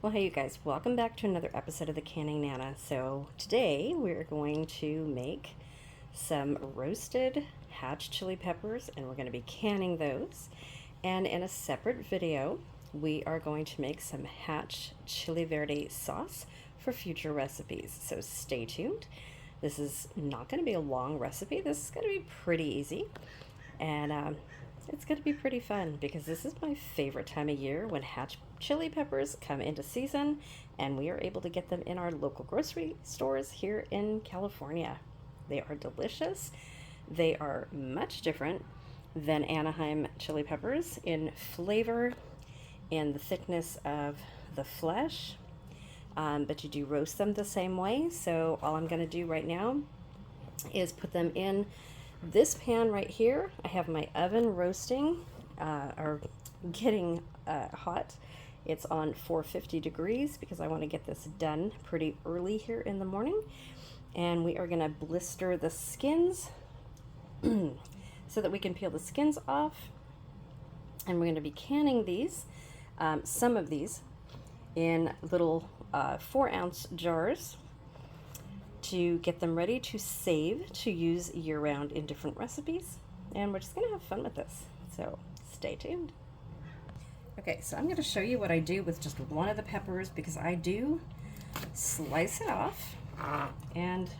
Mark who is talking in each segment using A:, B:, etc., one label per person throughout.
A: Well, hey you guys, welcome back to another episode of the Canning Nana. So today we're going to make some roasted hatch chili peppers and we're going to be canning those. And in a separate video, we are going to make some hatch chili verde sauce for future recipes. So stay tuned. This is not going to be a long recipe. This is going to be pretty easy. And it's going to be pretty fun because this is my favorite time of year when hatch chili peppers come into season and we are able to get them in our local grocery stores here in California. They are delicious. They are much different than Anaheim chili peppers in flavor and the thickness of the flesh, but you do roast them the same way. So all I'm going to do right now is put them in this pan right here. I have my oven roasting or getting hot. It's on 450 degrees because I want to get this done pretty early here in the morning. And we are going to blister the skins so that we can peel the skins off. And we're going to be canning these, some of these, in little 4-ounce jars to get them ready to save to use year-round in different recipes. And we're just going to have fun with this. So stay tuned. Okay, so I'm going to show you what I do with just one of the peppers because I do slice it off and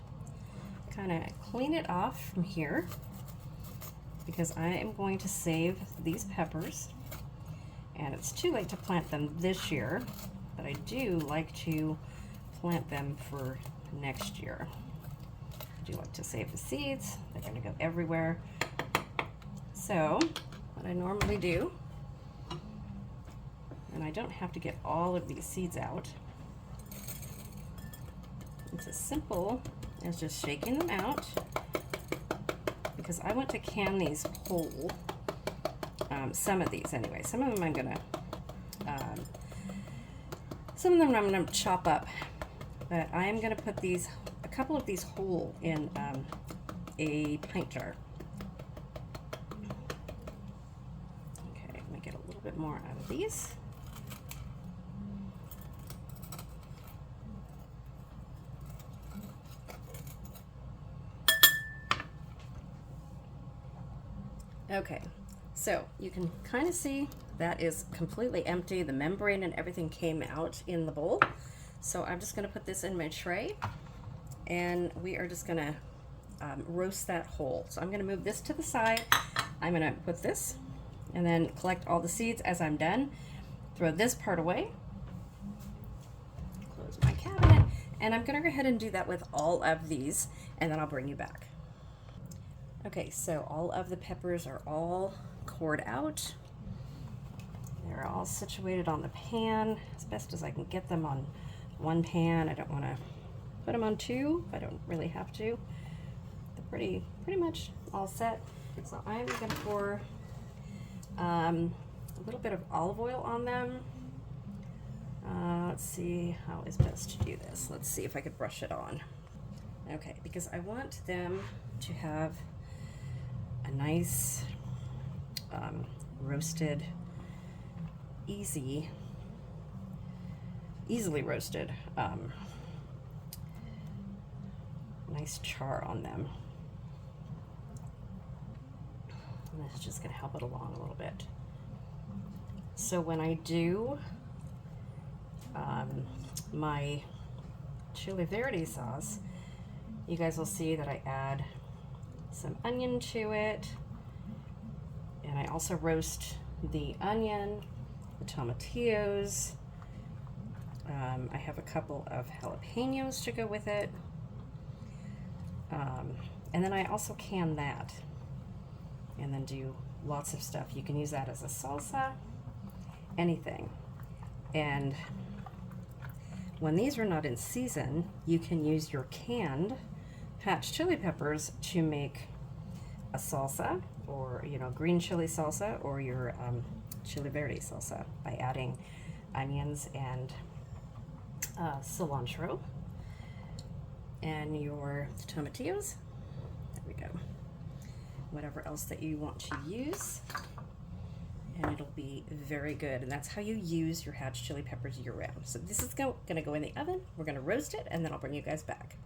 A: kind of clean it off from here because I am going to save these peppers, and it's too late to plant them this year, but I do like to plant them for next year. I do like to save the seeds. They're going to go everywhere. So what I normally do, and I don't have to get all of these seeds out, it's as simple as just shaking them out because I want to can these whole. Some of these anyway. Some of them I'm gonna chop up, but I am gonna put these, a couple of these whole in a pint jar. Okay, let me get a little bit more out of these. Okay, so you can kind of see that is completely empty. The membrane and everything came out in the bowl. So I'm just going to put this in my tray and we are just going to roast that whole. So I'm going to move this to the side. I'm going to put this and then collect all the seeds as I'm done. Throw this part away. Close my cabinet. And I'm going to go ahead and do that with all of these and then I'll bring you back. Okay, so all of the peppers are all cored out. They're all situated on the pan as best as I can get them on one pan. I don't want to put them on two. I don't really have to. They're pretty much all set. So I'm going to pour a little bit of olive oil on them. Let's see how is best to do this. Let's see if I could brush it on. Okay, because I want them to have a nice roasted, easily roasted, nice char on them. And this is just going to help it along a little bit. So when I do my chili verde sauce, you guys will see that I add some onion to it, and I also roast the onion, the tomatillos. I have a couple of jalapenos to go with it, and then I also can that and then do lots of stuff. You can use that as a salsa, anything. And when these are not in season, you can use your canned hatch chili peppers to make a salsa, or green chili salsa, or your chili verde salsa by adding onions and cilantro and your tomatillos. There we go. Whatever else that you want to use. and it'll be very good. And that's how you use your hatch chili peppers year round. So this is gonna go in the oven. We're gonna roast it, and then I'll bring you guys back.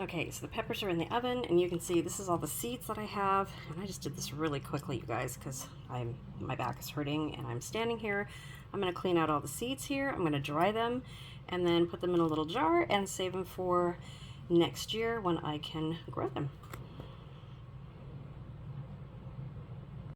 A: Okay, so the peppers are in the oven, and you can see this is all the seeds that I have. And I just did this really quickly, you guys, because my back is hurting and I'm standing here. I'm gonna clean out all the seeds here. I'm gonna dry them and then put them in a little jar and save them for next year when I can grow them.